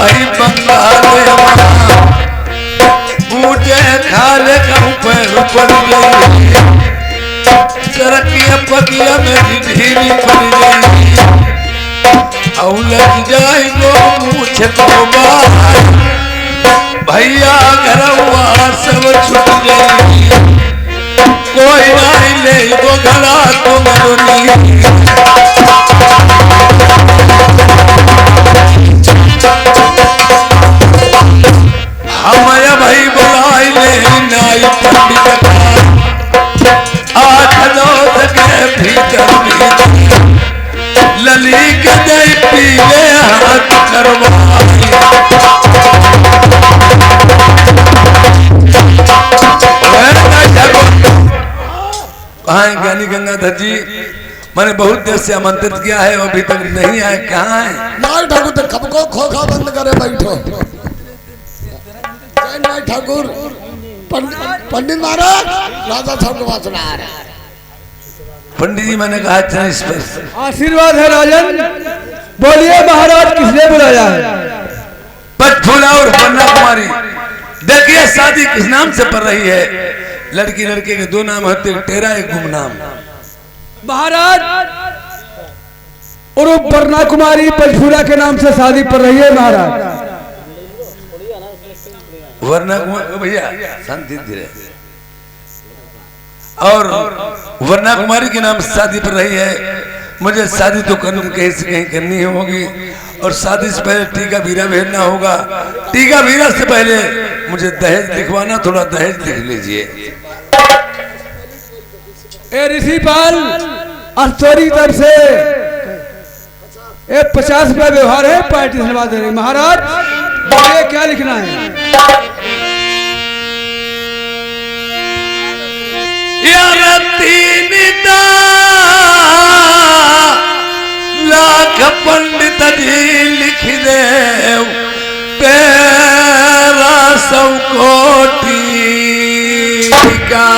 भाई बंगाले बूटे खाले का ऊपर पड़ गई सरकिया पकिया में ढीली पड़ गई और लग जाए गो मुझ को भैया घरवा सब छूट गई कोई नहीं ले गो घड़ा तुम हमारा भाई बुलाई ले नाई पंडित आठ दो के भीतर लली के दे पीले हाथ करवाई ज्ञानी गंगाधर जी मैंने बहुत देर से आमंत्रित किया है अभी तक नहीं आए। कहाँ है? नाई ठाकुर तो कब को खोखा बंद करे बैठो। नाई ठाकुर पंडित महाराज राजा साहब को बात सुना रहे। पंडित जी मैंने कहा अच्छा इस पर आशीर्वाद है राजन। बोलिए महाराज किसने बुलाया है? पटफूला और बन्ना कुमारी। देखिए शादी किस नाम से पड़ रही है? लड़की लड़के के दो नाम होते हैं, टेरा एक गुमनाम। महाराज और बन्ना कुमारी पटफूला के नाम से शादी पड़ रही है महाराज। वरना कुमारी भैया शांति धीरे और वरना कुमारी के नाम से शादी पड़ रही है। मुझे शादी तो कहीं से कहीं करनी होगी और शादी से पहले टीका बीरा भेजना होगा। टीका बीरा से पहले मुझे दहेज लिखवाना, थोड़ा दहेज लिख लीजिए। ए ऋषिपाल अस्तोरी तरफ से 50 रुपया व्यवहार है, पार्टी धन्यवाद दे रही। महाराज बोलिए क्या लिखना है? लाख पंडित जी लिख दे तेरा 100 कोटि का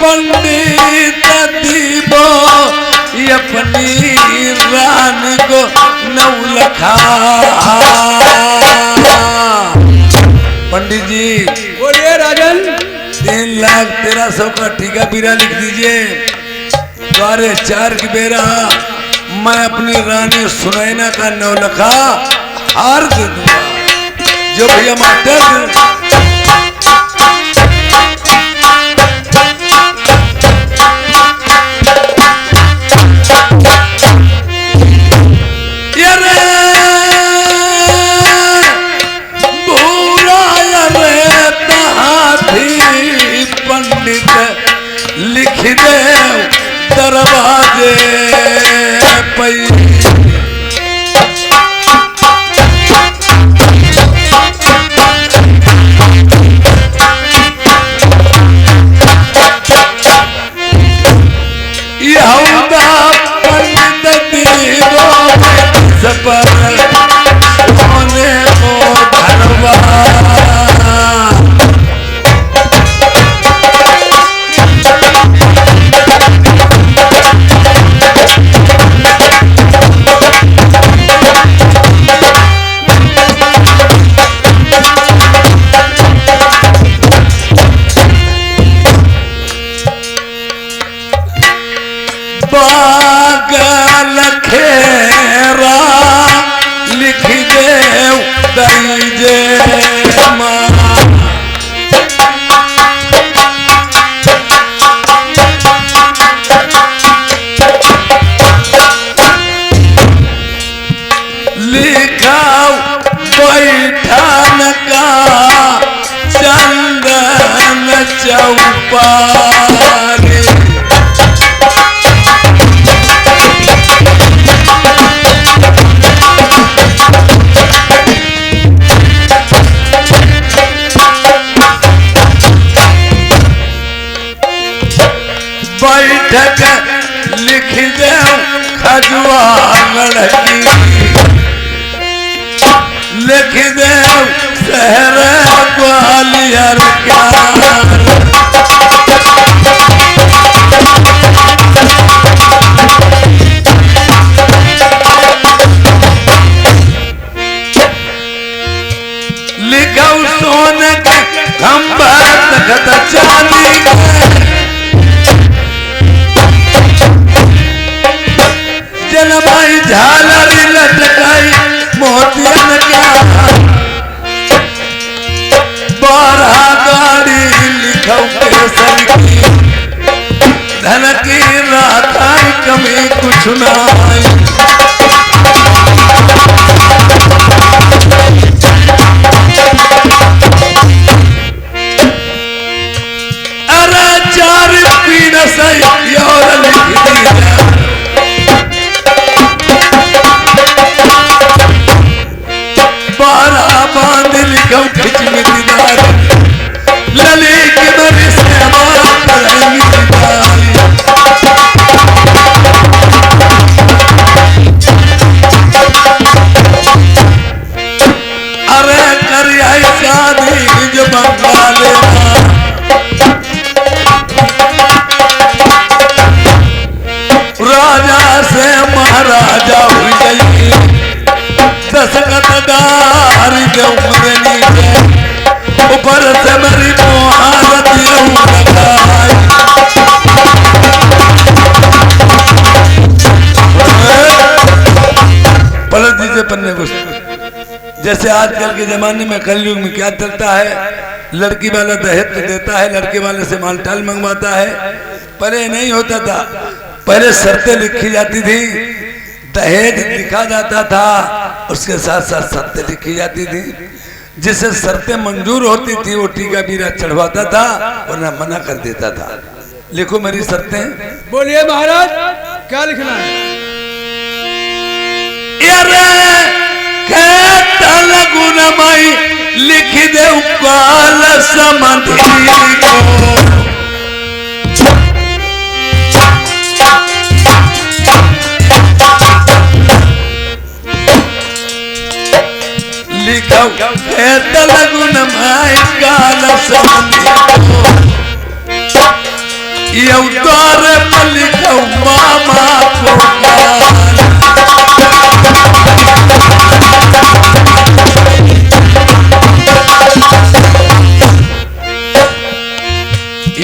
पंडित दीबो अपनी रानी को 9 लखा। पंडित जी बोलिए राजन। 3,13,000 का टीका बीरा लिख दीजिए। द्वारे 4 की बेरा मैं अपनी रानी सुनैना का 9 लखा हार दे दूंगा। जो भैया मास्टर लिख दे दरवाजे पई। यहूदा पंडित दीदो सपर होने को धरवा। बागल खेरा लड़की लिख दे शहर ग्वालियर क्या लिखा सोने के खंभा तखत चांदी जलमाई झालरी लटकाई मोतियन क्या बारह गाड़ी लिखा केसर की धन की रात आई कमी कुछ ना आई अरे चार पीन सही और लिख दिया बारह बांध लिखा खिच में दीदार लली के मरी से बात करेंगी अरे करिया शादी जो बंगाले राजा से महाराजा हुई गई दशकतदार के उम्र नीचे ऊपर से मेरी मुहारत लगाई पलट दीजिए पन्ने को जैसे आजकल के जमाने में कलयुग में क्या चलता है लड़की वाला दहेज देता है लड़के वाले से मालटाल मंगवाता है पहले नहीं होता था पहले शर्तें लिखी जाती थी दहेज लिखा जाता था उसके साथ साथ शर्तें लिखी जाती थी जिसे शर्तें मंजूर होती थी वो टीका बीरा चढ़वाता था वरना मना कर देता था लिखो मेरी शर्तें बोलिए महाराज क्या लिखना है लगुनमाई लिख दे काल समधी को लिखो लगुनमाई काल समधी को द्वार पर लिखो मामा को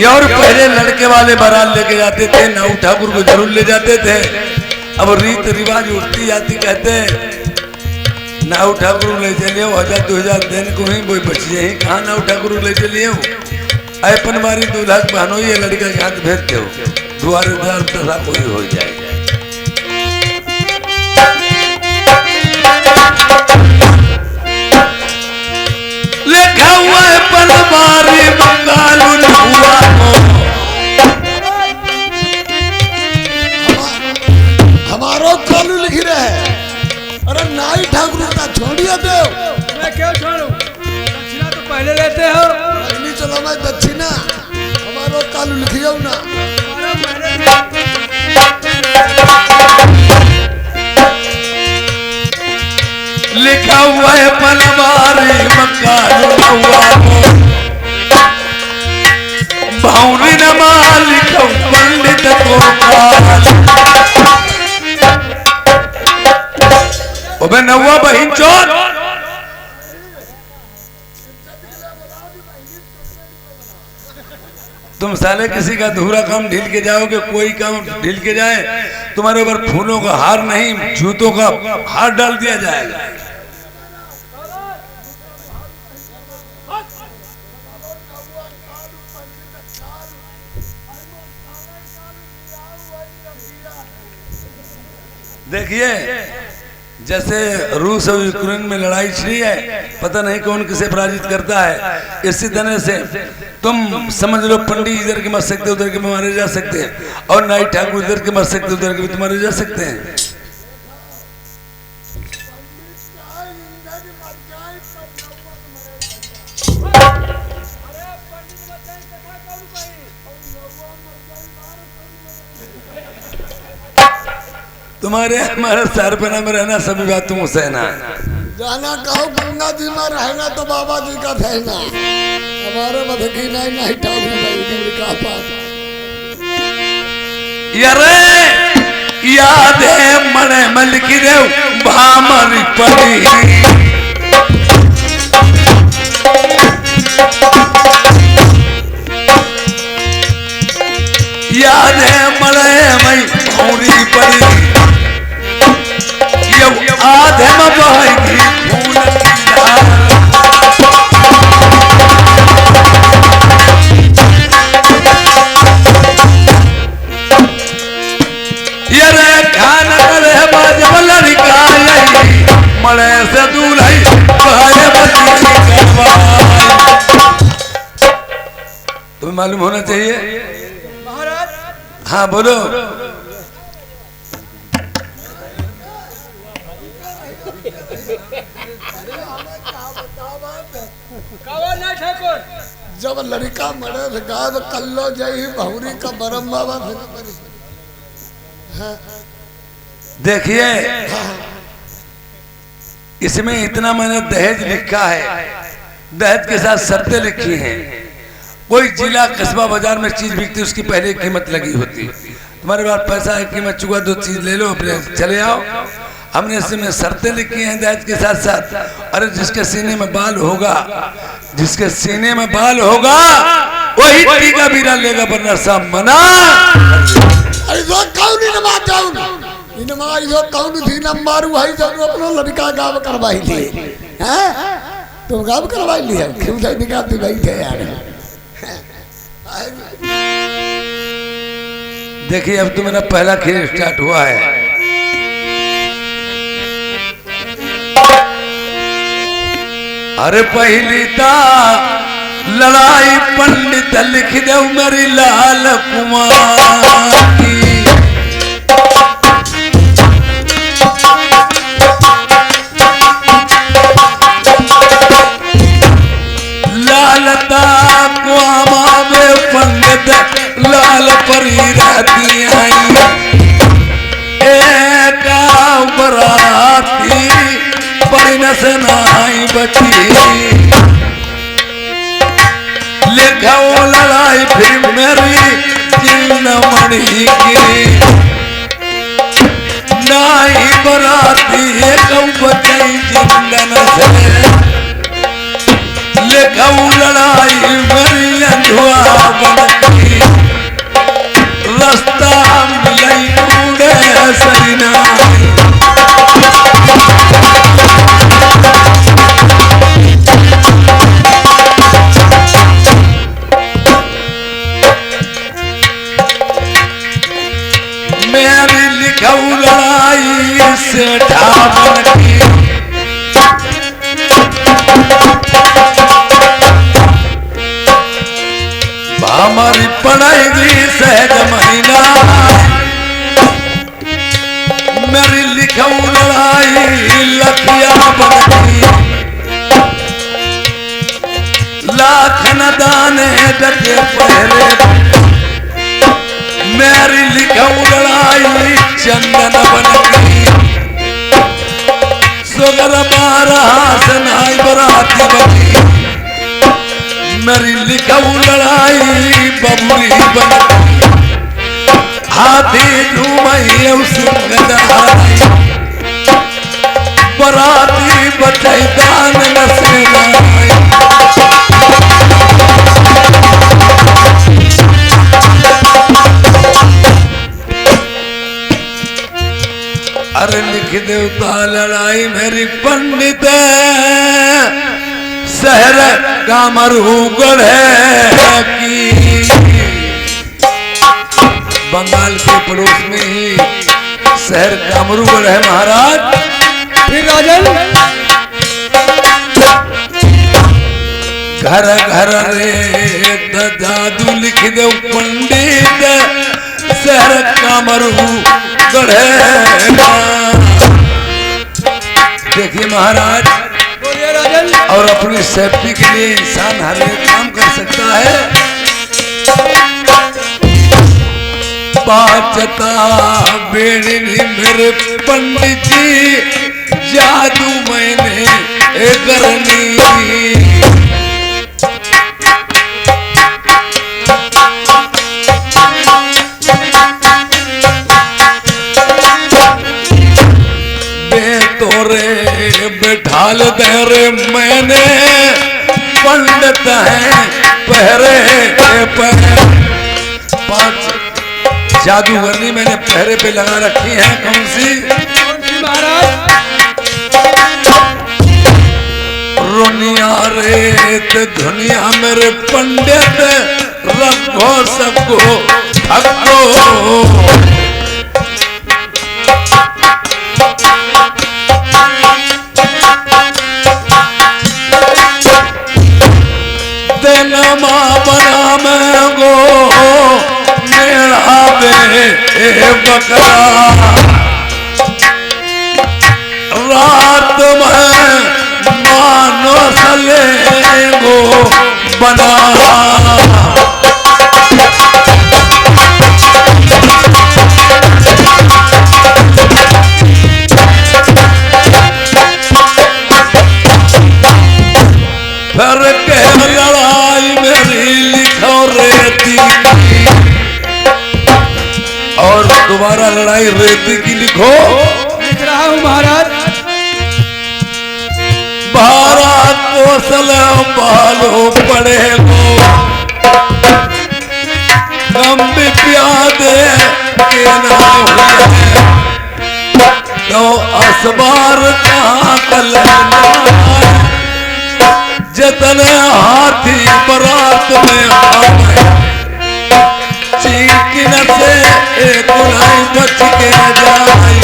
और पहले लड़के वाले बारात लेके जाते थे नाऊ ठाकुर को जरूर ले जाते थे अब रीत रिवाज उठती जाती कहते नाऊ ठाकुर ले चलिए 1000-2000 दिन को ही वो बच जाए कहाँ नाऊ ठाकुर ले चलिए अपन मारी दूल्हा बहनो ये लड़का के हाथ भेजते हो द्वारेदार तथा कोई हो जाएगा लिखा हुआ है पलवारी बंगाल हुआ हमारो कालू लिख रहे अरे नाई ठाकुर का छोड़िए दो मैं क्यों छोड़ू दक्षिणा तो पहले लेते हो अग्नि चला मैं दक्षिणा हमारो कालू लिखियो ना लिखा हुआ है पलवारी बंगाल हुआ भावरी नमा लिखो पंडित गोपाल नौवा बहिन चोर तुम साले किसी का अधूरा काम ढील के जाओगे कोई काम ढील के जाए तुम्हारे ऊपर फूलों का हार नहीं जूतों का हार डाल दिया जाएगा देखिए जैसे रूस और यूक्रेन में लड़ाई छिड़ी है पता नहीं कौन किसे पराजित करता है इसी तरह से तुम समझ लो पंडित इधर के मर सकते उधर के मारे जा सकते हैं और नाई ठाकुर इधर के मर सकते उधर के भी तुम्हारे जा सकते हैं तुम्हारे हमारे सर पे ना में रहना सभी बात तुम सहना। जाना कहो गंगा जी में रहना तो बाबा जी का रहना। हमारे मधकी नहीं ठाकुर पास याद है मने मल की देव भामरी पड़ी याद है मने मई भौरी पड़ी ये आधे में बहेगी फूल की धार मले से दूल्ही तुम्हें मालूम होना चाहिए महाराज। हाँ बोलो। ठाकुर जब लड़का मरे गाँव कल्लो जई बहुरी का बरम बाबा देखिए इसमें इतना मैंने दहेज लिखा है, दहेज के साथ शर्तें लिखी हैं। कोई जिला कस्बा बाजार में चीज बिकती उसकी पहले कीमत लगी होती। तुम्हारे पास पैसा है, कीमत चुका दो चीज ले लो अपने चले आओ। हमने इसमें शर्तें लिखी हैं दहेज के साथ साथ। अरे जिसके सीने में बाल होगा, जिसके सीने में बाल होगा वही टीका बीरा लेगा, वरना सब मना। जो कौन थी नंबर भाई जब अपना लड़का गाँव करवाई थी तुम गाँव करवाई लिया क्यों से निकालती भाई थे यार। देखिए अब तो मेरा पहला खेल स्टार्ट हुआ है। अरे पहली ता लड़ाई पंडित लिख दो मेरी लाल कुमार की। लालता को आमावे पंडित लाल परी रहती आई। एक बराती परिणस नाई बची लिखो लड़ाई फिर मेरी चिन्नमणि की। नाई बराती एक बची जिंदन से लिखो लड़ाई मेरी अंधुआ बनती। रास्ता मिलाई टूटे सजना मेरी लिखो लड़ाई से ढाबन की। हमारी पढ़ाई दी सहज महीना मेरी लिखो लड़ाई लखिया बनती। लाख न दाने डटे पहले मेरी लिखो लड़ाई चंदन बनती। सोगर बारह सनाई बराती बनी मेरी लिखो लड़ाई बबुरी बनती। हाथी झूमई सिंह बराती बचाई दान नसेनाई। अरे लिख देवता लड़ाई मेरी पंडित शहर कामरूगढ़ की। बंगाल के पड़ोस में ही शहर कामरूगढ़ है महाराज। फिर राजन घर घर रे जादू लिख दो पंडित शहर कामरूगढ़। देखिए महाराज बोलिए राजन। और अपनी सेफ्टी के लिए इंसान हर एक काम कर सकता है। बाचता बेड़ी मेरे पंडित जी, जादू मैंने करनी। बैठाल दे रे मैंने पंडित है पहरे पे। 5 जादूगरनी मैंने पहरे पे लगा रखी है। कौन सी महाराज? रोनिया रेत धुनिया मेरे पंडित, रखो सबको थको। बना में गो मेरा बे बकरा, रात में मानो सले गो बना। फिर के लड़ाई मेरी लिखो रेती की, और दोबारा लड़ाई रेती की लिखो। लिख रहा हूँ महाराज। भारत को सलाम बालो पड़े गो, कम भी प्यादे के नाम हुए, तो असबार कहाँ कलना। जतने हाथी बरात में आए, चीकिन से एक उड़ाई बच के न जाए।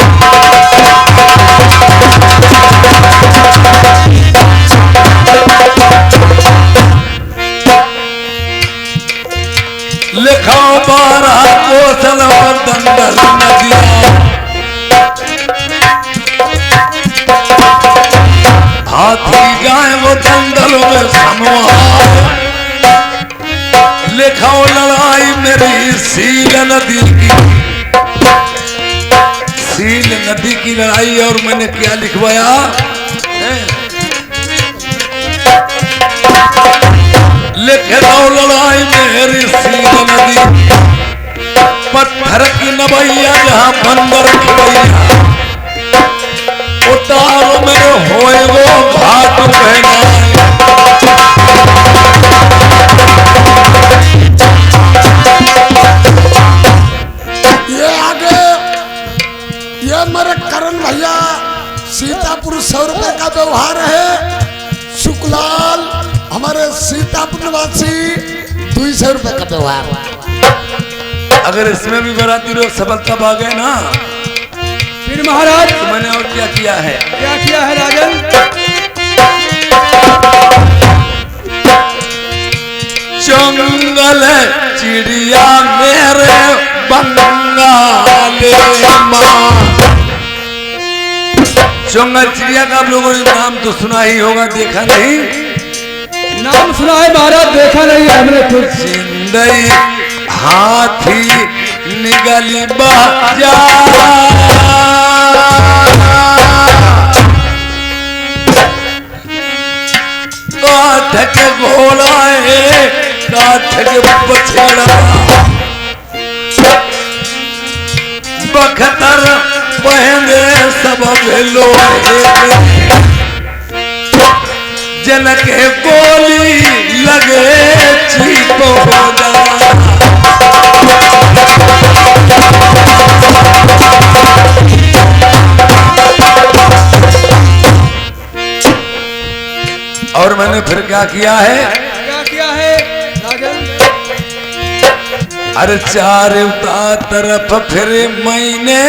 लिखा 12 कोसल दंडल नदिया, हाथी जाए वो दंडलों में समवार। लिखाओ लड़ाई मेरी सील नदी की, सील नदी की लड़ाई। और मैंने क्या लिखवाया? लिख दो लड़ाई मेरी सील नदी, पत्थर की नबैया जहां बंदर खड़ैया, उतारो मेरे होए वो घाट पहना। ये आगे ये मेरे करण भैया सीतापुर 100 रुपए का व्यवहार है। शुक्लाल हमारे सीतापुर निवासी 200 रुपए का व्यवहार। अगर इसमें भी बराती लोग सफलता पा गए ना, फिर महाराज तो मैंने और क्या किया है? क्या किया है राजन? जंगल चिड़िया मेरे बंगाले माँ। जंगल चिड़िया का आप लोगों ने नाम तो सुना ही होगा, देखा नहीं? नाम सुना है महाराज, देखा नहीं है हमने खुद। जिंदई हाथी निगली बाजा, काठ के घोड़ा है काठ के बछड़ा, बखतर पहने सब लोहे, जन के गोली लगे चीप हो जा। और मैंने फिर क्या किया है? क्या किया है राजन? अरे चारों तरफ फिर मैंने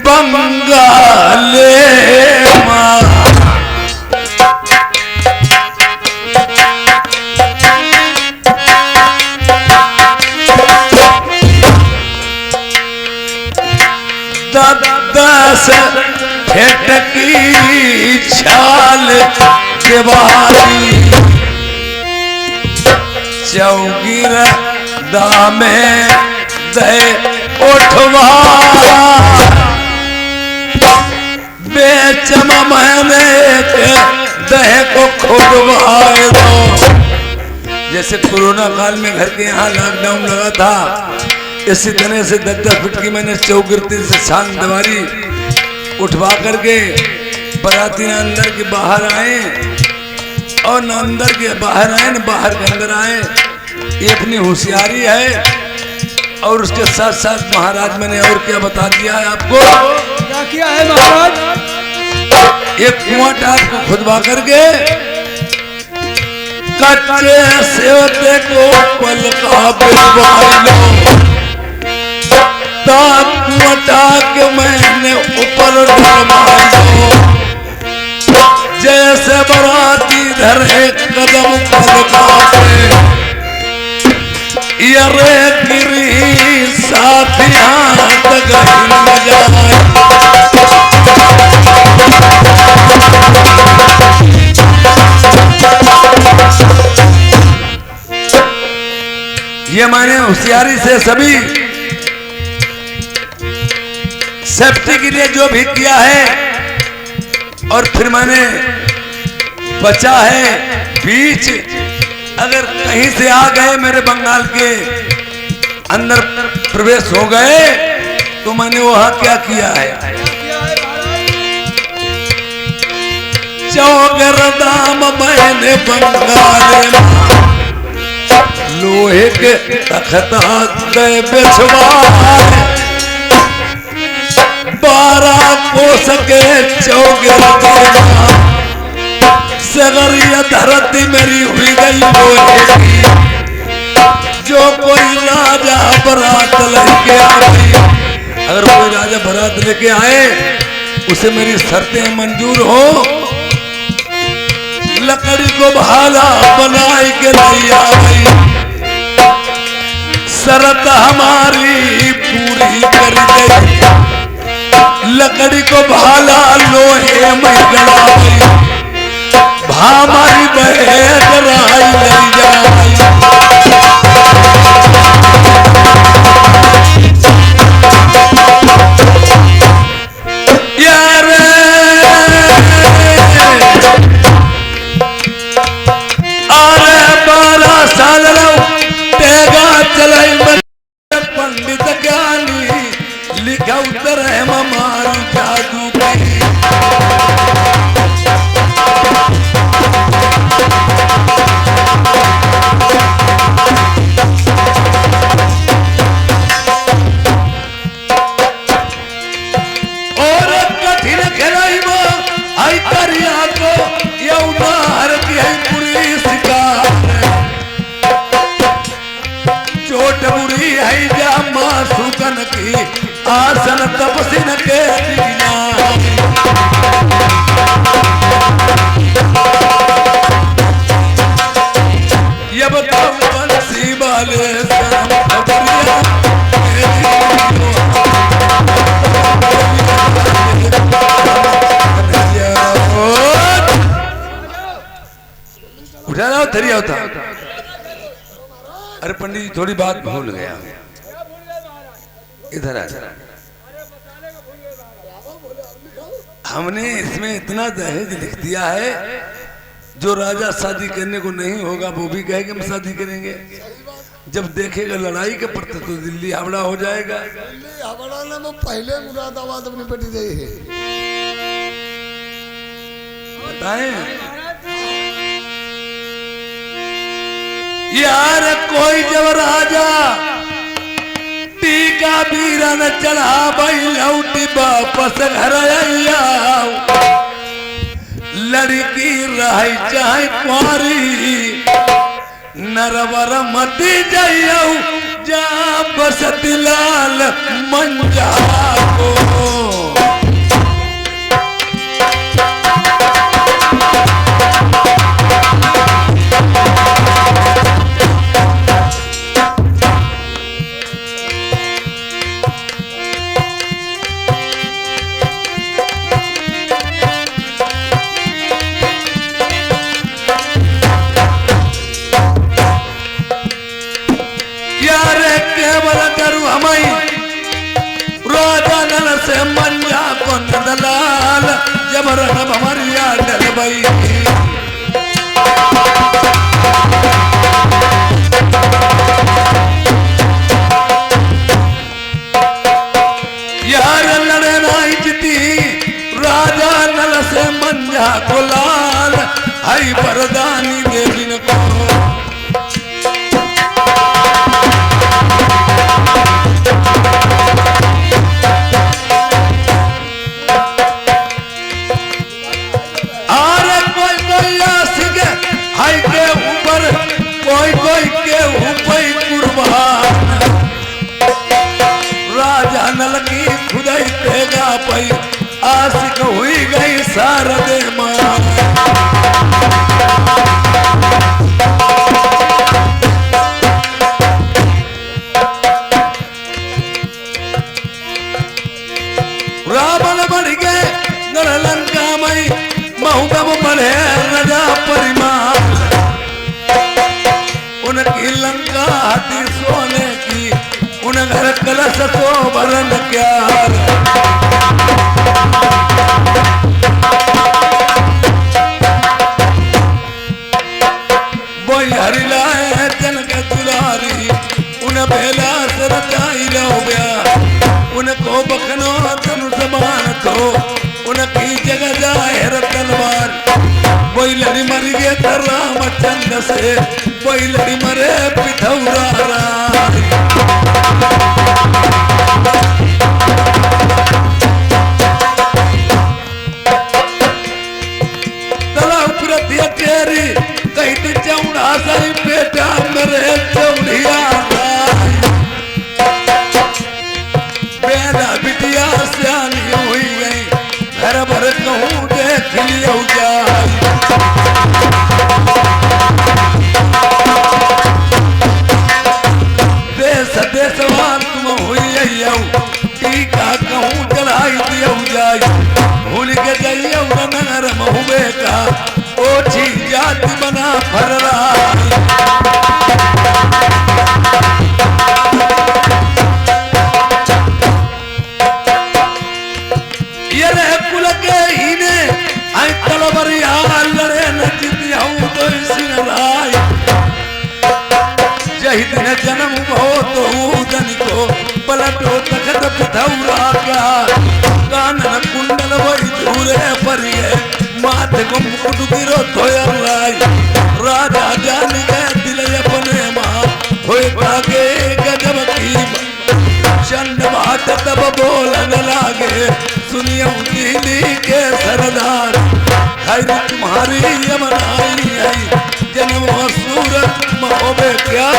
बंगाले माँ। दस फेटकी छाल के बारी, चौगिर दामे दे उठवा बेचमा मैंने दह को खुदवाए दो। जैसे कोरोना काल में घर के यहाँ लॉकडाउन लगा था, इसी तरह से 10-10 फीट की मैंने चौगिरती से छान दीवारी उठवा करके बराती न अंदर के बाहर आए और न अंदर के बाहर आए न बाहर के अंदर आए। ये अपनी होशियारी है। और उसके साथ साथ महाराज मैंने और क्या बता दिया है आपको? क्या किया है महाराज? एक कुआं टाट को खुदवा करके कच्चे सेवते को पलका बिलवा लो। कुआं टाट के मैंने ऊपर डलवा लो। जैसे बराती धरे कदम पलका पे यरे गिरी साथी हाथ गई न जाए। ये मैंने होशियारी से सभी सेफ्टी के लिए जो भी किया है और फिर मैंने बचा है बीच। अगर कहीं से आ गए मेरे बंगाल के अंदर प्रवेश हो गए तो मैंने वहां क्या किया है? चौगरदाम मैंने बंगाल लोहे के तख्ता दे बिछवाए। 12 कोस के चौगरदाम सगरिया धरती मेरी हुई गई लोहे की। जो कोई राजा बरात लेके आए, अगर कोई राजा बरात लेके आए उसे मेरी शर्तें मंजूर हो। लकड़ी को भाला बनाए के नहीं आई, शर्त हमारी पूरी कर गई। लकड़ी को भाला लोहे में गड़ाई, हमारी बहन राई नहीं जाई। यार अरे 12 साल तेगा चलाई पंडित ज्ञानी लिखा उतर है हमारी जादू की। की आसन तपसिन के दीना ये बताओ बंसी वाले उठा रहा थरिया होता। अरे पंडित जी थोड़ी बात भूल गया, इधर आ। हमने इसमें इतना दहेज लिख दिया है जो राजा शादी करने को नहीं होगा वो भी कहेगा हम शादी करेंगे। जब देखेगा लड़ाई के प्रति तो दिल्ली हावड़ा हो जाएगा। दिल्ली हावड़ा ने वो पहले मुरादाबाद अपनी बेटी दी है। बताएं यार कोई जब राजा टीका बीरा न चढ़ा भाई लौटी वापस घर आया। लड़की रही चाहे कुंवारी नरवर मती जाइयो जा बसत लाल मंजा को। गुलाल जब रण भमरिया डलबई यार लड़े नाई जिती राजा नल से मंजा गुलाल हई बरदानी देविन को नल की खुदाई देगा पई आशिक हुई गई शारदे मां रावण बढ़ गए नर लंका मई महूबब बढ़े राजा परिमाण उनकी लंका हाथी सोने की उन घर कलश तो वरण क्या बोई हरिलाए जन के दुलारी उन बेला सरताई लो ब्या उनको बखनो तनु समान तो उनकी जगह जाए तलवार बोई लड़ी मर गए तो रामचंद्र से बोई लड़ी मरे पिथौरा कहीं चौड़ा सही बेटा मेरे चौड़िया बेला बिटिया सियानी हुई गई घर भर कहूँ देख लियो देश देशवान तुम हुई टीका कहूँ चढ़ाई दियो जाई भूल के जाइयो नगर महुबे का ओछी जाति बना फररा ये रहे कुल के ही ने आई तलवरिया लड़े न जीती हूँ तो सिंहराय जही दिन जन्म हो तो उदन को पलटो तखत पिथौरा क्या कानन कुंडल वही दूरे परिए माथे को मुकुट गिरो धोयल राजा जान गए दिल अपने माँ होए भागे गजब की चंद बात तब बोलन लागे सुनियो दिल्ली के सरदार खैर तुम्हारी यमनाई है जन्म सूरत महोबे क्या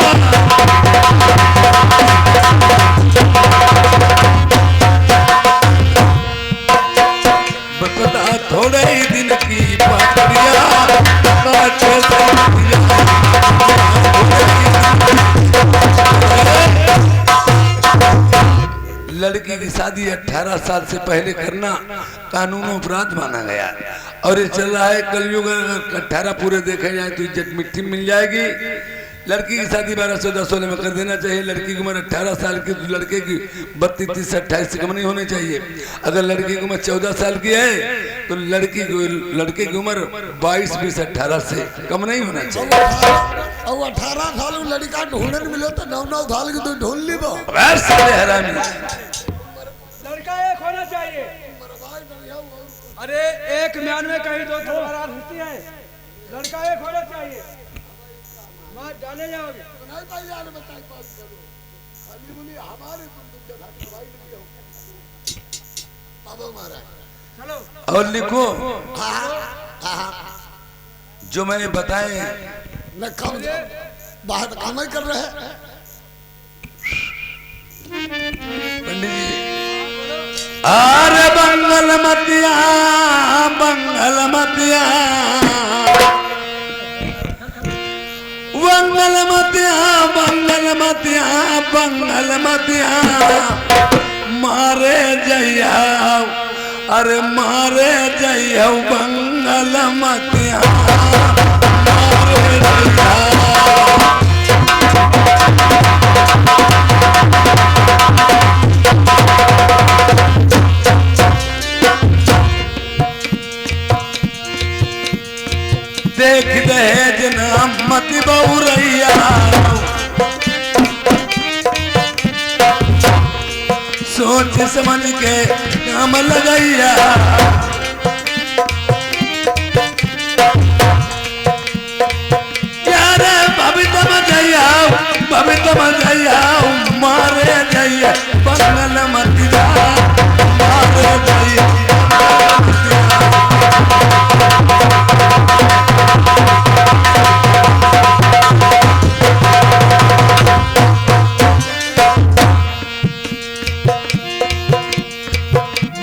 बता थोड़े ही दिन की पाटिया लड़की की शादी 18 साल से पहले करना कानून अपराध माना गया और ये चल रहा है कलयुग 18 पूरे देखे जाए तो इज्जत मिट्टी मिल जाएगी लड़की की शादी 12-14-16 में कर देना चाहिए लड़की की उम्र 18 साल की तो लड़के की 32-30-28 से कम नहीं होनी चाहिए अगर लड़की की उम्र 14 साल की है तो लड़के की उम्र 22-20-18 से कम नहीं होना चाहिए और 18 साल लड़का ढूंढने मिले तो 9-9 साल की तो ढूंढ ली लड़का एक होना चाहिए अरे एक म्यान में कहीं दो तलवार होती है लड़का एक होना चाहिए मां जाने जाओगे नहीं भाई यार बताई बात करो खाली बोली हमारे तुम के साथ भाई नहीं हो बाबा महाराज चलो और लिखो जो मैंने बताए मैं कम बाहर काम ही कर रहे हैं पंडित जी अरे बंगल मतिया बंगल मतिया बंगल मतिया बंगल मतिया बंगल मतिया मारे जइया अरे मारे जइया बंगल मतिया मारे जइया देख दहेज नाम मत बहुरैया सोच समझ के काम लगैया यार भभी तम जैया मारे जैया बंगल मत जा मारे जैया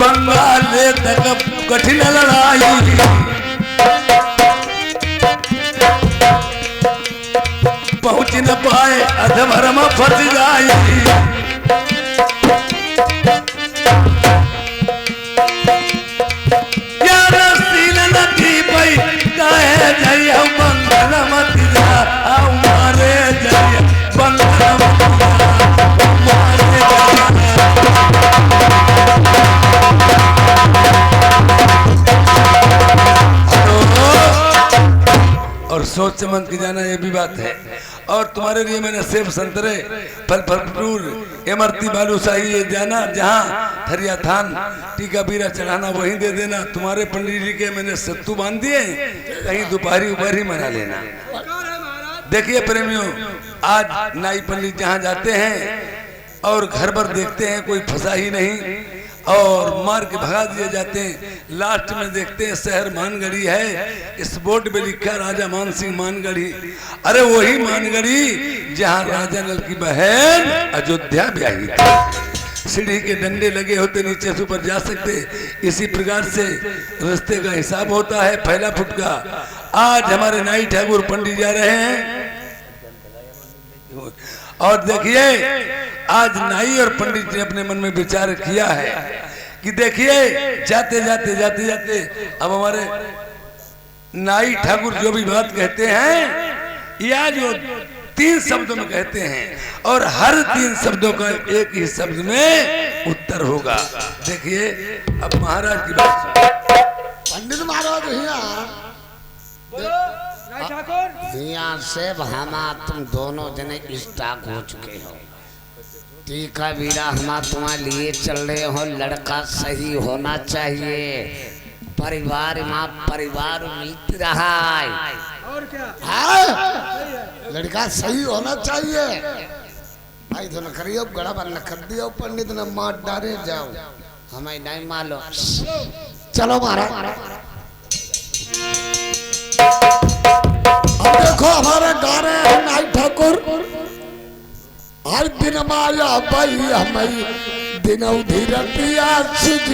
बंगाले तक कठिन लड़ाई पहुंच न पाए अधमर्म फंस जाई यार सीन नदी पई काहे जय बंगल मत जा मारे जय बंगल मत जा मारे और सोच समझ के जाना ये भी बात है। और तुम्हारे लिए मैंने सेब संतरे फल भरपूर इमरती बालूशाही ये जाना जहाँ थरिया थान टीका बीरा चढ़ाना वहीं दे देना। तुम्हारे पंडित जी के मैंने सत्तू बांध दिए कहीं दोपहरी उपहरी मना लेना। देखिए प्रेमियों आज नाई पंडित जहाँ जाते हैं और घर भर देखते हैं कोई फंसा ही नहीं और मार के भगा दिए जाते हैं। लास्ट में देखते हैं शहर मानगढ़ी है, इस बोर्ड पे लिखा राजा मान सिंह मानगढ़ी। अरे वही मानगढ़ी जहां राजा नल की बहन अयोध्या ब्याही थी। सीढ़ी के डंडे लगे होते नीचे से ऊपर जा सकते। इसी प्रकार से रास्ते का हिसाब होता है पहला फुट का। आज हमारे नाई ठाकुर पंडित जा रहे हैं और देखिए आज नाई और पंडित ने अपने मन में विचार किया है कि देखिए जाते जाते जाते जाते अब हमारे नाई ठाकुर जो भी बात कहते हैं या जो 3 शब्दों में कहते हैं और हर 3 शब्दों का एक ही शब्द में उत्तर होगा। देखिए अब महाराज की बात पंडित महाराज यहाँ से हमा तुम दोनों जने स्टाक हो चुके हो। टीका बीरा हमा तुम्हारे लिए चल रहे हो। लड़का सही होना चाहिए। परिवार माँ परिवार मिलती रहा है। और क्या है लड़का सही होना चाहिए। भाई तो न करियो गड़ा बन कर दियो पंडित ने मार डाले जाओ हमें नहीं मालूम। चलो महाराज अब देखो हमारे गा रहे हैं नाई ठाकुर। हर दिन माया भाई हमारी दिन धीरतिया सुझ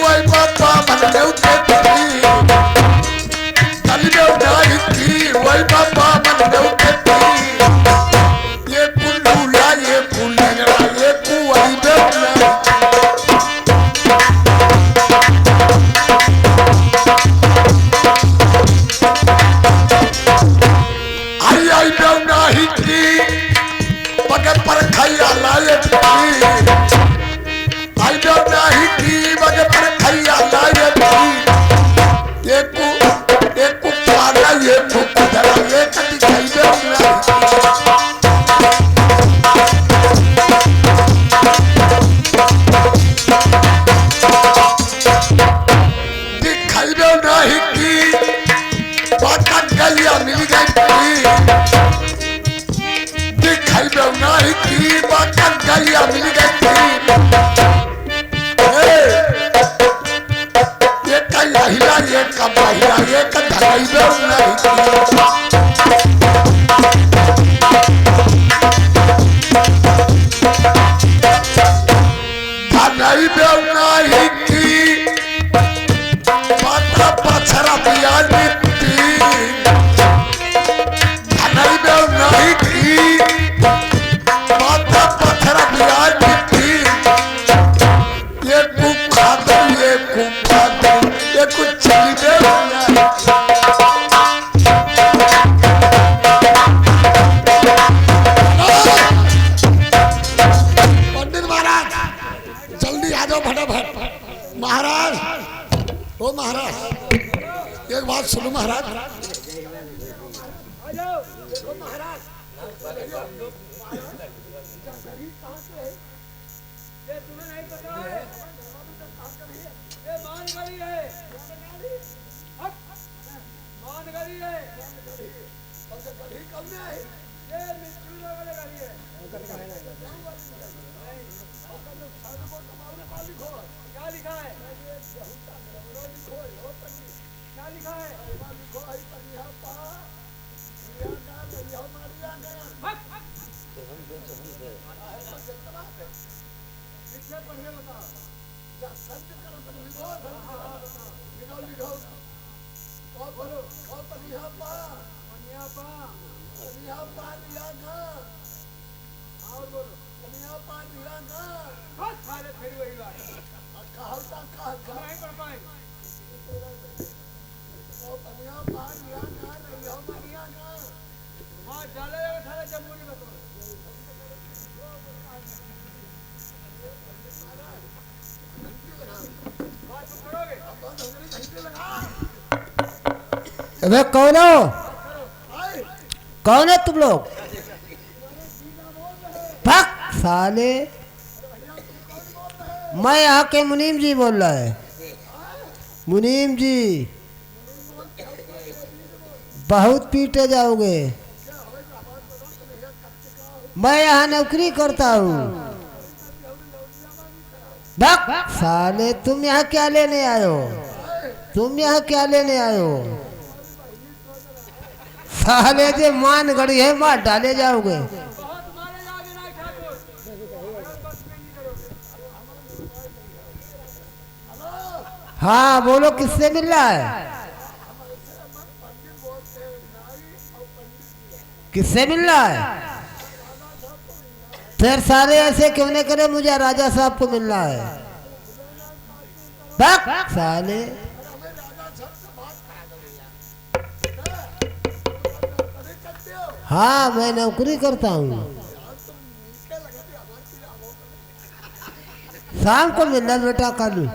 वही बाबा मन में उठती गली में उठाई थी वही बाबा मन में उठती ये पुल्लूला ये पुल्लूला ये कुआई बेवना आई बेवना ही थी मगर पर खैया लाए थी आई बेवना ही थी मगर पर खैया लाए थी ये पाला ये कुदरा ये कभी खाई बेवना दिखाई बेवना ही थी बाका गलिया मिल गई दिखाई बेवना ही थी बाका गलिया मिल गई ये का हिला ये का बाहिला ये का धराई बेवना ही थी धराई बेवना ही थी बाता पछरा पिया नीति धराई बेवना ही थी बाता पछरा पिया नीति ये कुखादर ये कुखादर ये कुछ चली बेवना पंडित महाराज जल्दी आ जाओ फटाफट महाराज ओ महाराज एक बात सुनो महाराज ये तुम्हें नहीं पता है ये मानगढ़ी है मानगढ़ी है ये मिस्त्री वाले गढ़ी है क्या लिखा है क्या लिखा है किससे पढ़ने बताओ और बोलो सारे फिर वही बात नहीं पढ़ पाएंगे हाँ डाले सारे जमहूरी बताओ अबे कौन हो कौन है तुम लोग भक साले मैं यहाँ के मुनीम जी बोल रहा है मुनीम जी बहुत पीटे जाओगे मैं यहाँ नौकरी करता हूँ भक साले तुम यहाँ क्या लेने आए हो तुम यहाँ क्या लेने आए हो साले जे मान गड़ी है मार डाले जाओगे हाँ बोलो किससे मिल रहा है किससे मिल रहा है फिर सारे ऐसे क्यों नहीं करे मुझे राजा साहब को मिल रहा है बक साले हाँ मैं नौकरी करता हूँ शाम को मिलना बेटा कल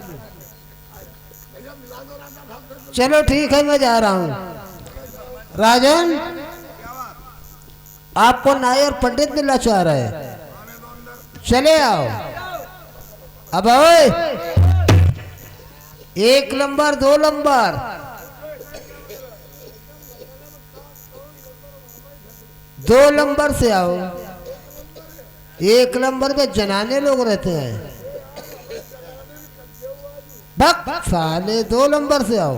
चलो ठीक है मैं जा रहा हूँ राजन आपको नायर पंडित मिलना चाह रहे हैं चले आओ अब ओए 1 नंबर 2 नंबर 2 नंबर से आओ 1 नंबर में जनाने लोग रहते हैं बक साले 2 नंबर से आओ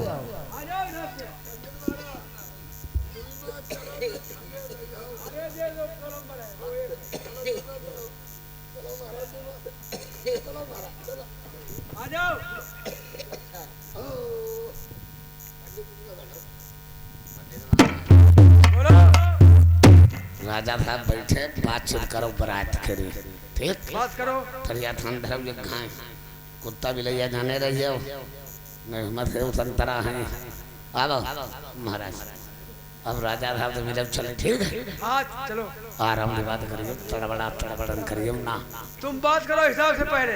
राजा साहब बैठे बातचीत करो बारात करी ठीक बात करो। फरिया थान धर्म घाय कुत्ता बिलैया जाने रही हो नहीं मत संतरा है आओ महाराज अब राजा साहब तो मिलब चले ठीक है हाँ चलो आराम से बात करियो तड़बड़न करियो ना तुम बात करो हिसाब से पहले।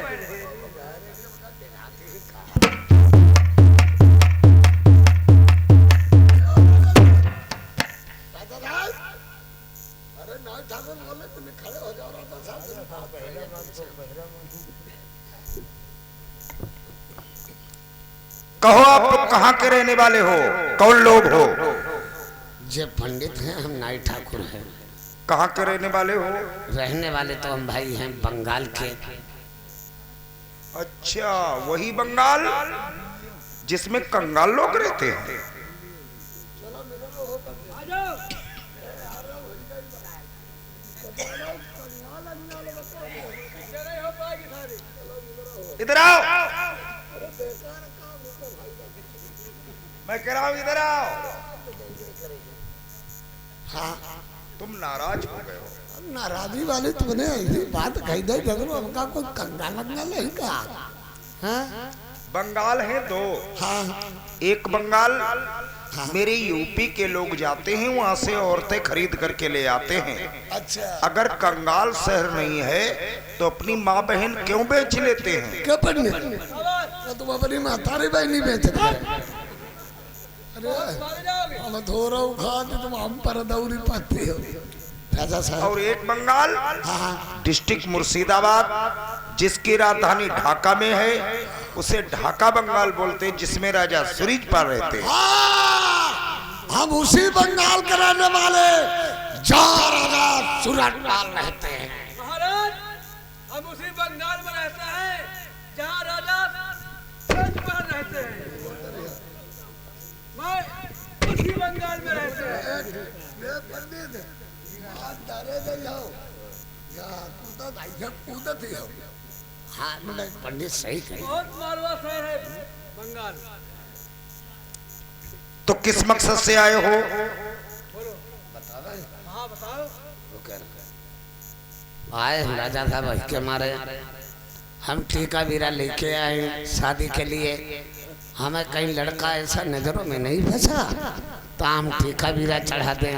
अरे नाई ठाकुर बोले तुम्हें खड़े हो जाओ राजा साहब। कहो आप लोग कहाँ के रहने वाले हो, कौन लोग हो? जे पंडित हैं हम नाई ठाकुर हैं। कहाँ के रहने वाले हो? रहने वाले तो हम भाई हैं बंगाल के। अच्छा वही बंगाल जिसमें कंगाल लोग रहते हैं। इधर आओ, मैं कह रहा हूं इधर आओ। हाँ तुम नाराज हो गए हो। नाराजी वाले तुमने ऐसी बात कही दे जरूर हमका कोई कंगाल वंगाल नहीं कहा। हाँ बंगाल है दो। हाँ एक बंगाल मेरे यूपी के लोग जाते हैं वहां से औरतें खरीद करके ले आते हैं। अच्छा अगर कंगाल शहर नहीं है तो अपनी माँ बहन क्यों बेच लेते हैं? क्या पढ़ने तो तुम अपनी मातारी बहनी बेचते हैं। अरे हम थोड़ा खा के तुम हम पर दौरी पाते हो राजा साहब। और एक बंगाल हाँ डिस्ट्रिक्ट मुर्शिदाबाद जिसकी राजधानी ढाका में है उसे ढाका बंगाल बोलते हैं जिसमें राजा सूरजपाल रहते हैं। हम उसी बंगाल के रहने वाले जहाँ राजा सूरजपाल रहते हैं। महाराज हम उसी बंगाल में रहते हैं जहाँ राजा सूरजपाल रहते हैं। मैं उसी बंगाल में रहते हैं। हाँ पंडित सही कहे। बहुत मारवा शहर है बंगाल। तो किस मकसद से आए हो? हाँ बताओ। आए हम राजा साहब के मारे हम ठीका बीरा लेके आए शादी के लिए। हमें कहीं लड़का ऐसा नजरों में नहीं फंसा तो हम ठीका बीरा चढ़ा दें।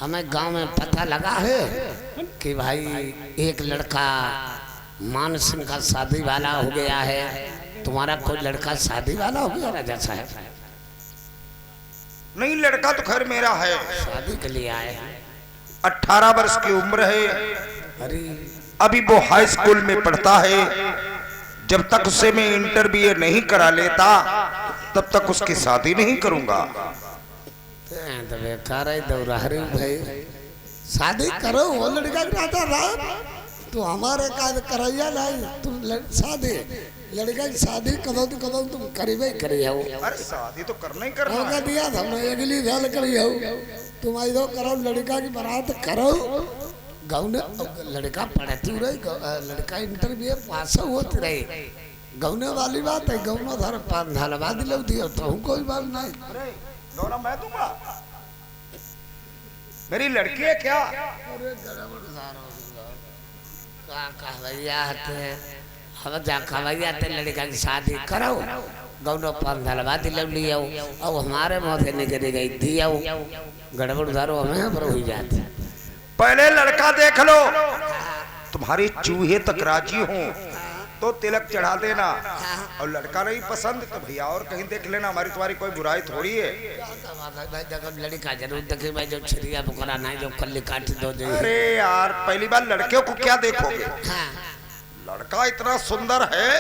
हमें गांव में पता लगा है कि भाई एक लड़का मान सिंह का शादी वाला हो गया है। तुम्हारा कोई लड़का शादी वाला हो गया राजा साहब? नहीं लड़का तो खैर मेरा है, शादी के लिए आए हैं। 18 वर्ष की उम्र है। अरे अभी वो हाई स्कूल में पढ़ता है। जब तक उसे मैं इंटर BA नहीं करा लेता तब तक उसकी शादी नहीं करूंगा। तो बेकार है दौरारी भाई। शादी करो वो लड़का राजा साहब तो हमारे काज करैया नहीं तुम शादी लड़का की शादी कदो तुम करीबे करी हो। अरे शादी तो करना ही करना होगा है। दिया था हमने अगली साल करी हो तुम इधर करो लड़का की बारात करो। गाँव ने लड़का पढ़ती रही लड़का इंटर BA पास होती रही। गौने वाली बात है गौना धर धलवा दिलो दियो तो कोई बात नहीं। अरे दौरा मैं दूंगा। मेरी लड़की है क्या? कहवैया हम जा कहवैया लड़का की शादी करो गौनो पान धलवा दिलो लियो। अब हमारे मुँह से निकली गई दियो गड़बड़ धरो हमें पर हो जाती। पहले लड़का देख लो, तुम्हारी चूहे तक राजी हो तो तिलक चढ़ा देना, और लड़का नहीं पसंद तो भैया और कहीं देख लेना। हमारी तुम्हारी कोई बुराई थोड़ी है। भाई जगह लड़का जरूर देखे भाई जो छिड़िया बकरा नहीं जो कल्ली काट दो दे। अरे यार पहली बार लड़के को क्या देखोगे? हाँ। लड़का इतना सुंदर है।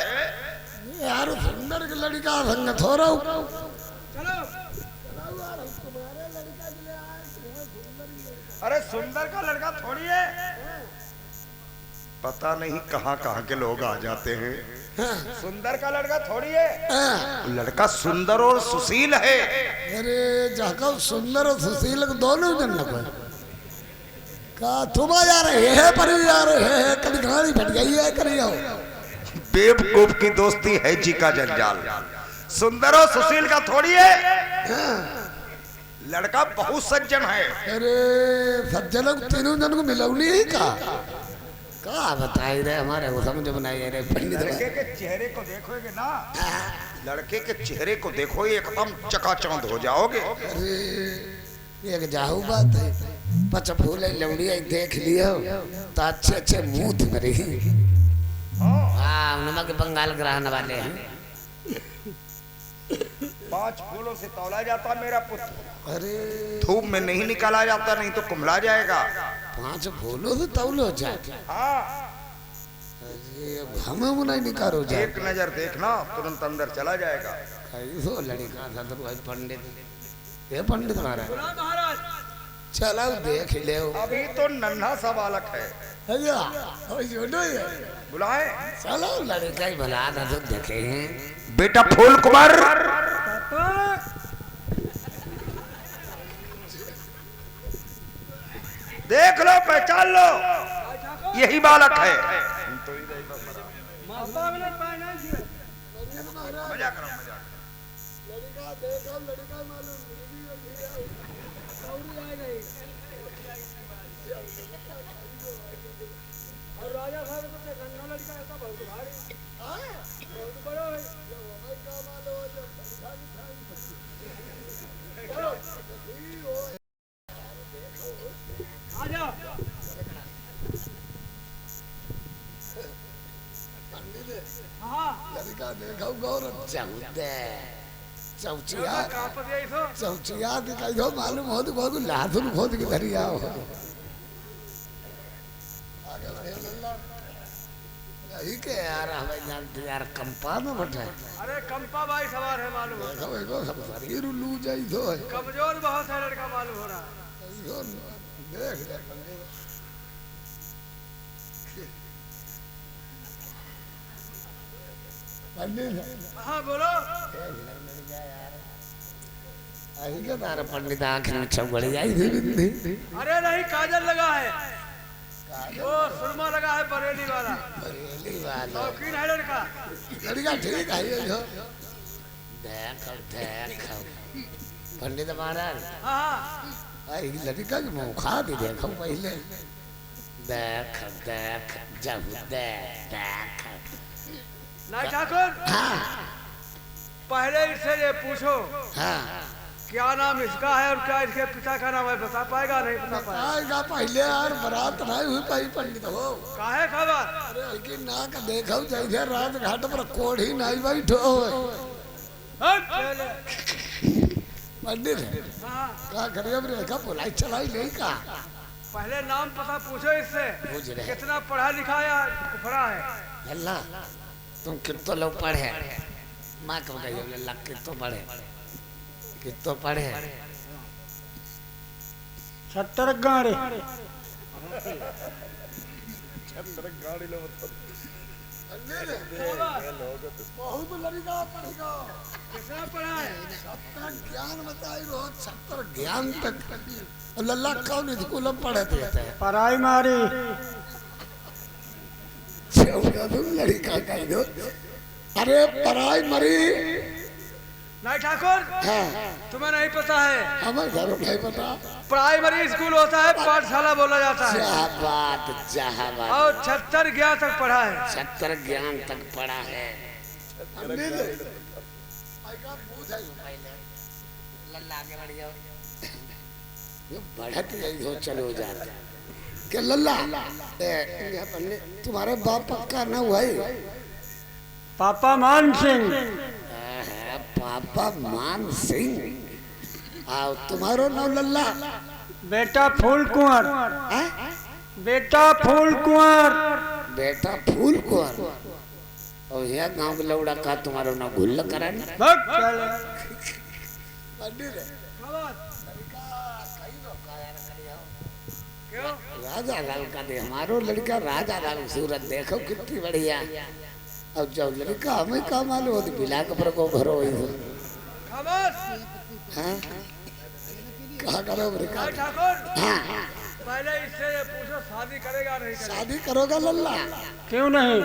यार सुंदर के लड़का संग थोड़ा चलो अरे सुंदर का लड़का थोड़ी है। पता नहीं कहाँ कहाँ के लोग आ जाते हैं। सुंदर का लड़का थोड़ी है। लड़का सुंदर और सुशील है। अरे जाकर सुंदर और सुशील दोनों जन को का तुम यार है पर यार है कभी गाड़ी फट गई है करियो। बेवकूफ की दोस्ती है जी का जंजाल। सुंदर और सुशील का थोड़ी है। लड़का बहुत सज्जन है। अरे सज्जन तीनों जन को मिलौनी है का बताई रहे हमारे को समझ बनाई रहे पंडित लड़के के चेहरे को देखोगे ना, लड़के के चेहरे को देखो एकदम चकाचौंध हो जाओगे। अरे एक जाहू बात है, पच फूले लौड़िया देख लियो तो अच्छे अच्छे मुंह मरी। हाँ नमक बंगाल ग्रहण वाले हैं। 5 फूलों से तौला जाता मेरा पुत्र। अरे धूप में नहीं निकाला जाता, नहीं तो कुम्हला जाएगा। 5 फूलों से तौलो जाते। हाँ, अरे हमें नहीं निकालो जाए। एक नजर देखना तुरंत अंदर चला जाएगा। कैसो लड़का था तो भाई पंडित, ये पंडित महाराज महाराज चलो देख ले। अभी तो नन्हा सा बालक है, बुलाए। चलो लड़का ही भला था तो देखे हैं। बेटा फूल कुमार, देख लो पहचान लो, यही बालक है। मजा करो मजा। राजा साहब तो गंगा लड़का ऐसा बहुत भारी बहुत बड़ा है। आजा हाँ लड़का देखो गौरव चौचिया कापत गई तो चौचिया दिखाई दो मालूम हो तो बहुत लाथुन खोद के धरी आओ। यही के यार हमें जानते यार कंपा में बैठा। अरे कंपा भाई सवार है मालूम हो। देखो देखो सब शरीर लू जाई दो है। कमजोर बहुत है लड़का मालूम हो रहा है। देख देख पंडित हाँ बोलो। अही के तारा पंडित आँख में चौगड़ी आई थी बिंदी। अरे नहीं काजल लगा है, वो सुरमा लगा है बरेली वाला। बरेली वाला शौकीन है लड़का। लड़का ठीक है ये जो देखो देखो पंडित महाराज हाँ आई लड़का के मुँह खा भी देखो पहले। देख देख जब देख नहीं ठाकुर, हाँ पहले इससे ये पूछो हाँ क्या नाम इसका है और क्या इसके पिता का नाम है। बता पाएगा नहीं बता पाएगा। आएगा पहले यार बारात नहीं हुई पाई पंडित हो। काहे खबर अरे कि ना का देखो जैसे रात घाट पर कोढ़ी नहीं बैठो पंडित हाँ क्या करिए रेखा बुलाई चलाई नहीं का। पहले नाम पता पूछो इससे, पूछ रहे। कितना पढ़ा लिखा या फुफड़ा है। अल्लाह तुम कितो लोग पढ़े माँ कब गई अल्लाह कितो पढ़े कितो पढ़े 70 गाड़ी बहुत लड़का पढ़ेगा। कितना पढ़ा है। 70 ज्ञान बताई बहुत 70 ज्ञान तक। लल्ला कौन स्कूल में पढ़े थे पढ़ाई मारी। लड़का कह दो अरे पढ़ाई मरी। नहीं ठाकुर हाँ तुम्हें नहीं पता है, हमें घर नहीं पता। प्राइमरी स्कूल होता है, पाठशाला बोला जाता है। जहाबाद और 76 ज्ञान तक पढ़ा है। 70 ज्ञान तक पढ़ा है। बढ़त गई हो चलो जाता क्या लल्ला तुम्हारे बाप का ना हुआ है? पापा मान सिंह। पापा मान सिंह। आओ तुम्हारो नाम लल्ला। बेटा फूल कुंवर। हैं? बेटा फूल कुंवर। बेटा फूल कुंवर। और यह गांव के लौड़ा का तुम्हारो नाम गुल्ल कराने। राजा लाल का दे हमारो लड़का राजा लाल सूरत देखो कितनी बढ़िया। अब जब लड़का हमें का मालूम होती बिला कपड़ को भरो ही हो। हाँ कहा करो लड़का। ठाकुर हाँ पहले इससे ये पूछो शादी करेगा नहीं करेगा। शादी करोगा लल्ला? क्यों नहीं?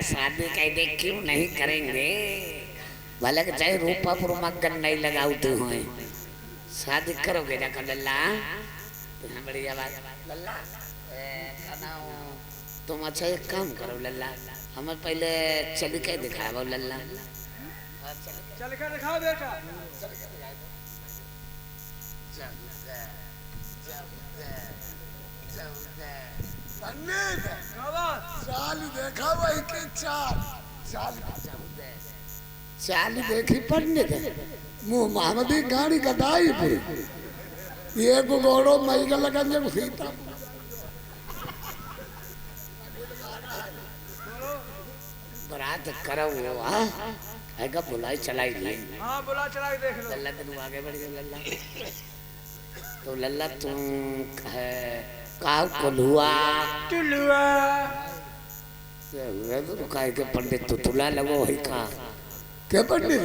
शादी कह दे क्यों नहीं करेंगे भले के चाहे रूपा पुरमा गन नहीं लगाते हुए शादी करोगे ना का लल्ला? हाँ बढ़िया बात। लल्ला तुम अच्छा एक काम करो लल्ला, हमें पहले चल के दिखाओ लल्ला। चल कर दिखाओ बेटा। पंडित क्या बात? चाल देखा वही के चाल चाल देखी पंडित मुंह महामदी गाड़ी कटाई पूरी ये को घोड़ो मई का लगन जब सीता बरात करो हाँ है का बुलाई चलाई ली। हाँ बुला चला के देख लो। लल्ला तेन आगे बढ़ गया लल्ला। तो लल्ला तुम है काव कोल्हुआ टुलुआ तो काहे के पंडित तुतुला लगो है का? के पंडित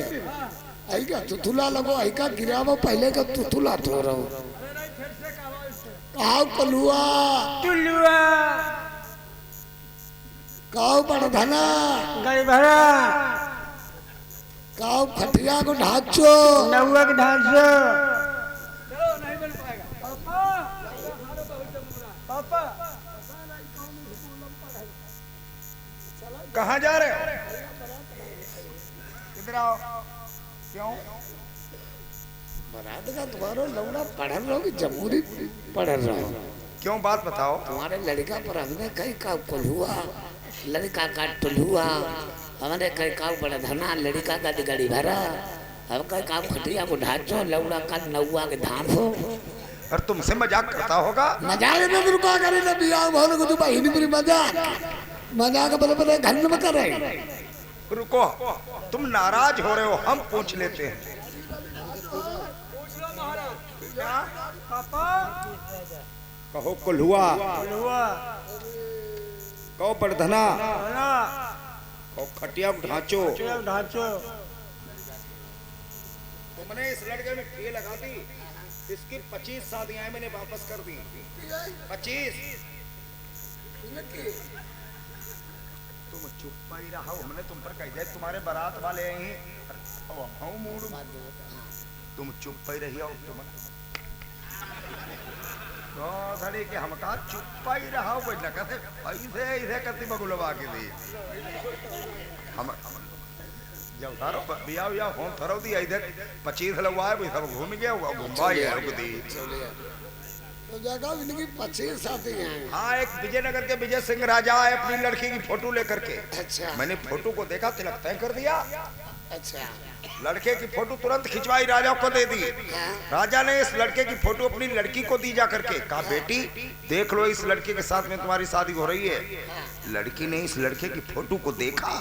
आई का तुतुला लगो आई का गिरावो पहले का तुतुला तो रहो काव कलुआ टुलुआ काव बड़धना गई भरा काव खटिया को ढांचो नौवा के ढांचो। चलो नहीं बन पाएगा पापा। पापा कहाँ जा रहे हो? इधर आओ। क्यों? बरात का तुम्हारा लौड़ा पढ़ रहो कि जमूरी पढ़ रहो? क्यों बात बताओ। तुम्हारे लड़का पर हमने कई का कोल्हुआ लड़का का टुलुआ हमारे कई का बड़ा धना लड़का का गड़ी भरा हम कई का खटिया को ढांचो लौड़ा का नौवा के धांसो। और तुमसे मजाक करता होगा। मजाक न रुका करे ना बियाह भोले को तो बहिनी पूरी मजाक बड़े बड़े घर में करे। रुको, तुम नाराज हो रहे हो, हम पूछ लेते हैं। पूछ लो महाराज। पापा कहो कोल्हुआ, टुलुआ कहो बड़धना, भरा कहो खटिया ढांचो। ढांचो। तुमने इस लड़के में ठेल लगा दी, इसकी 25 शादियां मैंने वापस कर दी। 25। तुम चुप ही रहो, हमने तुम पर कह दिया तुम्हारे बारात वाले हैं। तुम चुप ही रही हो। तुम तो धड़ी के हम कहा चुप ही रहो, कोई न कहते ऐसे ऐसे करती बगुलवा के दी हम जब थारो बिया बिया होम थरो दी इधर 25 लगवाए भाई सब घूम गया हुआ घुमा ही है दी। तो जगह इनकी 25 साथी हैं। हाँ, एक विजयनगर के विजय सिंह राजा आए अपनी लड़की की फोटो लेकर के। अच्छा मैंने फोटो को देखा, तिलक तय कर दिया। अच्छा लड़के की फोटो तुरंत खिंचवाई, राजा को दे दी। राजा ने इस लड़के की फोटो अपनी लड़की को दी जा करके, कहा बेटी देख लो इस लड़के के साथ में तुम्हारी शादी हो रही है। लड़की ने इस लड़के की फोटो को देखा,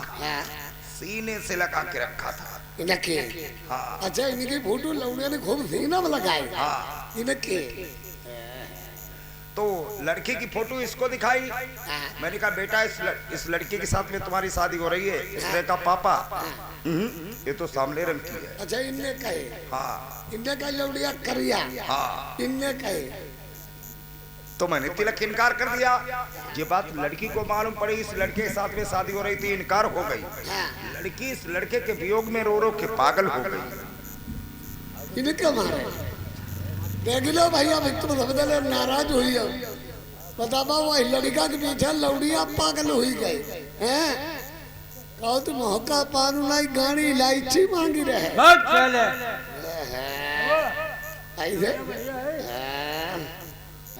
सीने से लगा के रखा था। इनके हाँ अच्छा इनकी फोटो लौड़े ने खूब सीना में लगाई। हाँ, इनके तो लड़की की फोटो इसको दिखाई। मैंने कहा बेटा इस लड़के के साथ में तुम्हारी शादी हो रही है। इसने कहा पापा ये तो सामने रंग की है। अच्छा इनने कहे हाँ इनने कहा लौड़िया करिया हाँ, इनने कहे तो मैंने तिलक इनकार कर दिया। ये बात लड़की को मालूम पड़ी, इस लड़के के साथ में शादी हो रही थी, इनकार हो गई। लड़की इस लड़के के वियोग में रो रो के पागल हो गई। इनके मारे देख लो भैया तुम समझ नाराज हुई हो। बताबा वही लड़का के पीछे लौड़िया पागल हुई गई हैं। कहो तुम मौका पानू लाई गाड़ी इलायची मांगी रहे बहुत चले। ऐसे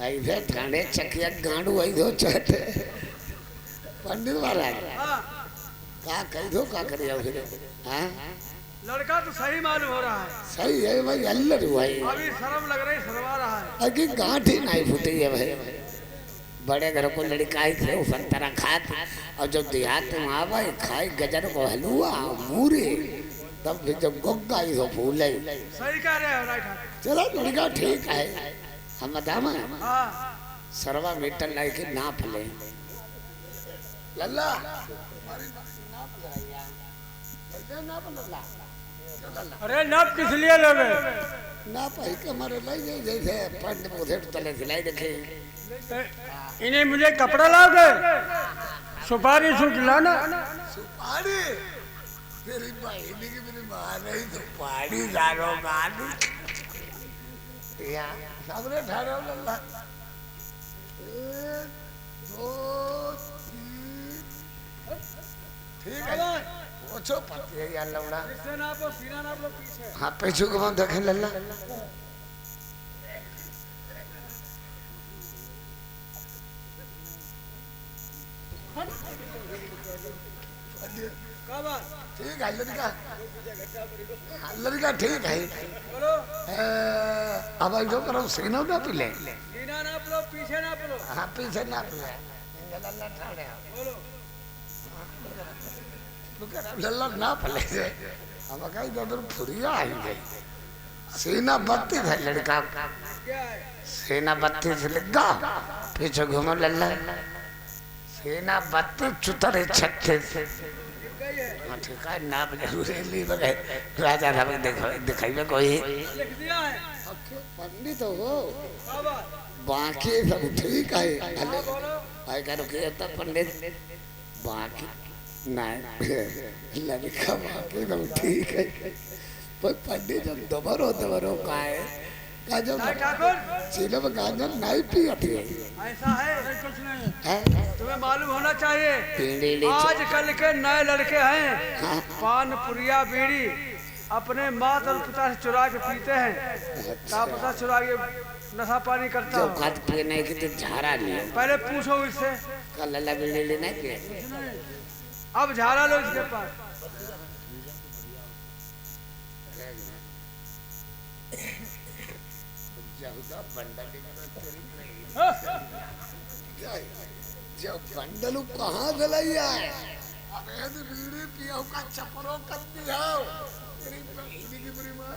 ऐसे ठाणे चकिया गांडू ऐसे चाहते पंडित महाराज का कह दो का करिए फिर। हाँ लड़का तो सही मालूम हो रहा है। सही है भाई अल्लर भाई अभी शर्म लग रही, शर्मा रहा है। अगी गांठी नहीं फूटी है भाई। बड़े घर को लड़का ही थे संतरा खात और जब देहात में आवा खाए गजर को हलवा मूरे तब फिर जब गोगा ही तो फूले। सही कह रहे हो राइट। चलो लड़का ठीक है हम दामा हाँ सरवा मीटर लाई के नाप ले लल्ला अरे नब किस लिए लोगे? ना पाई के हमारे लाई जैसे पंड मुझे तले सिलाई देखे इन्हें मुझे कपड़ा लाओगे? सुपारी सूट लाना। सुपारी तेरी बहनी की मेरी मां नहीं सुपारी लानो मालू यहाँ सामने ठहरो लल्ला। 1 2 3 ठीक है ओछो पति है यार लौड़ा। इससे नापो सीना नाप लो पीछे। हाँ पैसों को हम देखें लल्ला। कब ठीक है लड़का। हाँ, लड़का ठीक है। बोलो अब ऐसा करो सीना ना पिले। सीना नाप लो पीछे नाप लो। हाँ पीछे ना पिले। लल्ला ठाड़े बोलो लल्ला ना पले से अब कहीं तो फुरिया आई गई। सीना 32 है लड़का। क्या है सीना 32 लगा पीछे घूमो लल्ला। सीना 32 चुतर 36। गई है हाँ ठीक है नाप जरूर ली बगे राजा राम दिखाई में कोई लिख दिया है। पंडित हो कब बाकी सब ठीक है। बोलो आई करो कि तो पंडित बाकी नहीं लड़का बाकी सब ठीक है पर पंडित जब दोबारा का है का जब नहीं ठाकुर सिर्फ गाजर नहीं पियती है ऐसा है कुछ नहीं हैं? तुम्हें मालूम होना चाहिए बीड़ी ली आजकल के नए लड़के हैं हाँ। पान पुरिया बीड़ी अपने माता और पिता से चुरा के पीते हैं। क्या पता चुरा के नशा पानी करता जब हो। खाद पीने की तो झाड़ा लिया पहले पूछो इससे। कल लल्ला बीड़ी ली नहीं पिए अब झाड़ा लो इसके पास। जब बंडलू कहाँ से लैया है अबे बीड़ी पियो का चपरो कर दिया तेरी बहनी की बुरी माँ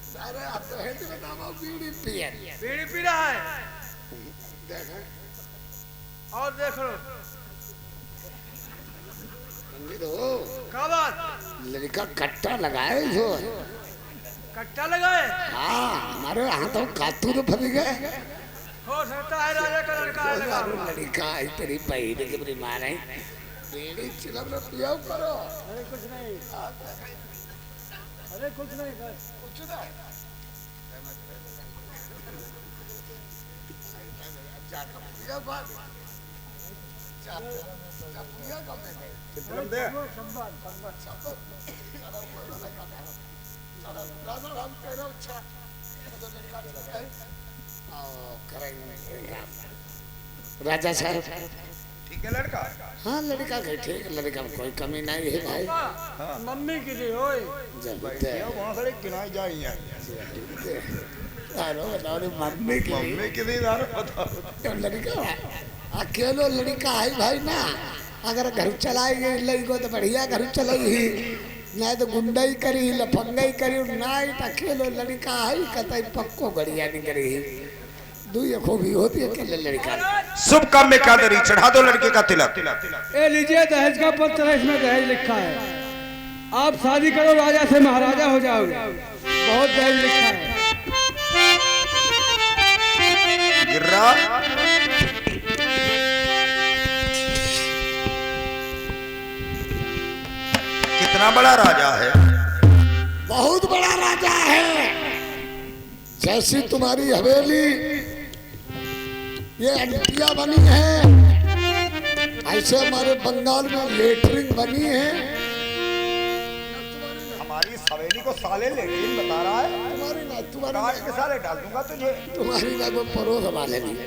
सारे आप तो है तो बताओ बीड़ी पिए बीड़ी पी रहा है देखा और देख लो पंडित हो क्या बात लड़का कट्टा लगाए जो कट्टा लगाए हाँ हमारे यहाँ तो कातू तो फंस गए हो सकता है राजा का लड़का है लगा हुआ। लड़का है तेरी बहनी की बुरी माँ है बीड़ी चिलम में पियो करो अरे कुछ नहीं अरे कुछ नहीं बस कुछ नहीं जाकर पियो बात पियो कब दे राजा साहब ठीक है लड़का हाँ लड़का के ठीक लड़का में कोई कमी नहीं है भाई मम्मी की दी होए जल्दी वहाँ से किनाई जाई है मम्मी की मम्मी की भी दारू बताओ तो लड़का अकेलो लड़का है भाई ना अगर घर चलाएगी लड़को तो बढ़िया घर चलाएगी नहीं तो गुंडाई करी लफंगाई करी नहीं तो अकेलो लड़का है कतई पक्को गड़िया नहीं करी दुई खूबी होती है अकेले लड़का शुभ काम में क्या दरी चढ़ा दो लड़के का तिलक ए लीजिए दहेज का पत्र है इसमें दहेज लिखा है। आप शादी करो राजा से महाराजा हो जाओगे। बहुत दहेज लिखा है। गिर्रा कितना बड़ा राजा है बहुत बड़ा राजा है जैसी तुम्हारी हवेली ये अंटिया बनी है ऐसे हमारे बंगाल में लेटरिंग बनी है हमारी सवेली को साले लेकिन बता रहा है तुम्हारी ना काट के साले डाल दूंगा तुझे तुम्हारी ना वो परोस वाले नहीं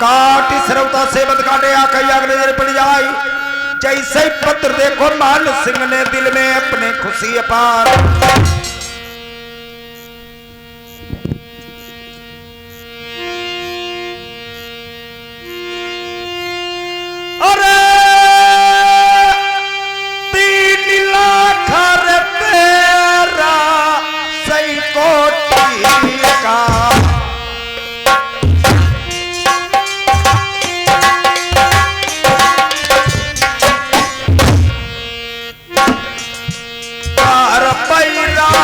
काट सरवता से बद काटे आकई आग नजर पड़ जाई जैसे पत्र देखो मान सिंह ने दिल में अपने खुशी अपार अरे 3 लाख तेरा सही कोटि का पैरा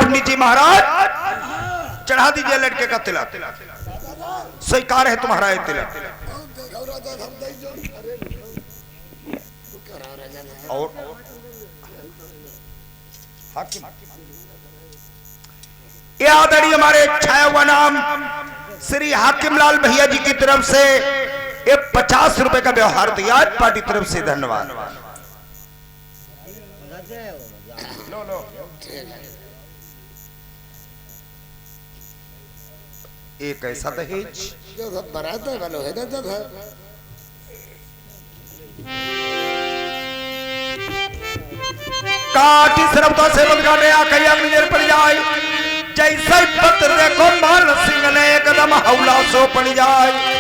पंडित जी महाराज, चढ़ा दीजिए लड़के का तिलक। स्वीकार है तुम्हारा ये तिलक। और हाकिम, ये आदरणीय हमारे छाया हुआ नाम श्री हाकिम लाल भैया जी की तरफ से ये 50 रुपए का व्यवहार दिया पार्टी तरफ से। धन्यवाद। लो लो, एक ऐसा दहेज जो सब बारात है वालों है जो है काटी सरबता से बदगाने आकई अग्नि जल पड़ जाए, जैसे पत्र देखो मान सिंह ने एकदम हौला सो पड़ जाए।